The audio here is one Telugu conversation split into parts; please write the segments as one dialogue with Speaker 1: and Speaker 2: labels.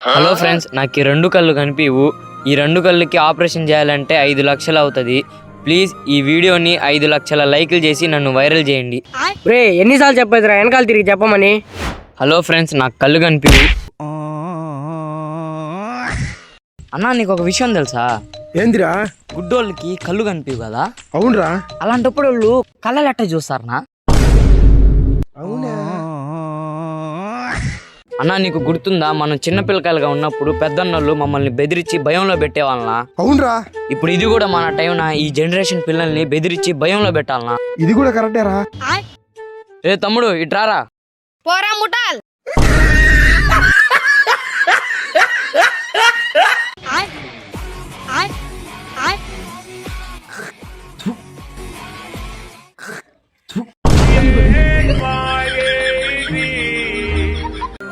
Speaker 1: హలో ఫ్రెండ్స్, నాకు ఈ రెండు కళ్ళు కనిపివు. ఈ రెండు కళ్ళకి ఆపరేషన్ చేయాలంటే 5 లక్షలు అవుతుంది. ప్లీజ్ ఈ వీడియోని 5 లక్షల లైకులు చేసి నన్ను వైరల్ చేయండి.
Speaker 2: రే ఎన్నిసార్లు చెప్పేదిరా వెనకాల తిరిగి చెప్పమని.
Speaker 1: హలో ఫ్రెండ్స్, నాకు కళ్ళు కనిపివు. అన్నా, నీకు ఒక విషయం తెలుసా?
Speaker 3: ఏందిరా?
Speaker 1: గుడ్డోళ్ళకి కళ్ళు కనిపివు కదా.
Speaker 3: అవునరా.
Speaker 1: అలాంటప్పుడు వాళ్ళు కళ్ళలు ఎట్ట చూస్తారనా?
Speaker 3: అవునా?
Speaker 1: అన్నా, నీకు గుర్తుందా మనం చిన్నపిల్లకాయలుగా ఉన్నప్పుడు పెద్దన్నోళ్ళు మమ్మల్ని బెదిరించి భయంలో పెట్టేవాళ్ళనా?
Speaker 3: అవునరా.
Speaker 1: ఇప్పుడు ఇది కూడా మన టైంనా ఈ జనరేషన్ పిల్లల్ని బెదిరించి భయంలో పెట్టాలనా?
Speaker 3: ఇది కూడా కరెక్టేరా.
Speaker 1: రే తమ్ముడు, ఇట్రారా.
Speaker 4: పోరా ముఠాల్.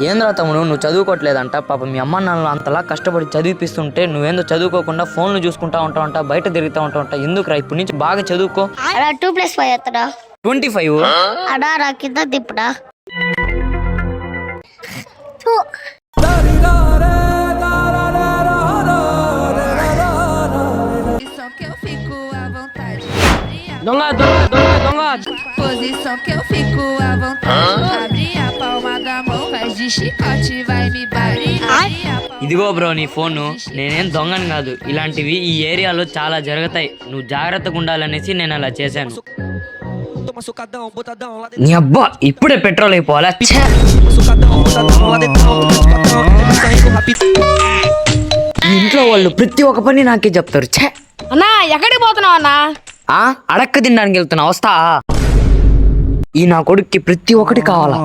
Speaker 1: ఏంద్రా తమ్ముడు, నువ్వు చదువుకోవట్లేదంట. పాప మీ అమ్మ నాన్నలు అంతలా కష్టపడి చదివిపిస్తుంటే నువ్వేందో చదువుకోకుండా ఫోన్లు చూసుకుంటా ఉంటావంట, బయట తిరుగుతూ ఉంటావంట. ఎందుకురా? ఇప్పటి నుంచి బాగా చదువుకో.
Speaker 4: 2+5 ఎత్తడా?
Speaker 1: 25.
Speaker 4: అడారా కింద దిప్పుడా.
Speaker 2: దొంగ దొంగ దొంగ దొంగ.
Speaker 5: Posição que eu fico à vontade. Abre a palma da mão, faz de chicote, vai me bariar.
Speaker 1: ఇదిగో బ్రో నీ ఫోను. నేనేం దొంగని కాదు. ఇలాంటివి ఈ ఏరియాలో చాలా జరుగుతాయి. నువ్వు జాగ్రత్తగా ఉండాలనేసి నేను అలా చేశాను. నీ అబ్బా, ఇప్పుడే పెట్రోల్ అయిపోవాలా? ఇంట్లో వాళ్ళు ప్రతి ఒక్క పని నాకే చెప్తారు. ఛే!
Speaker 4: అన్నా ఎక్కడికి పోతున్నావు అన్నా?
Speaker 1: అడక్క తినడానికి వెళ్తున్నా, వస్తా. ఈ నా కొడుక్కి ప్రతి ఒక్కటి కావాలా?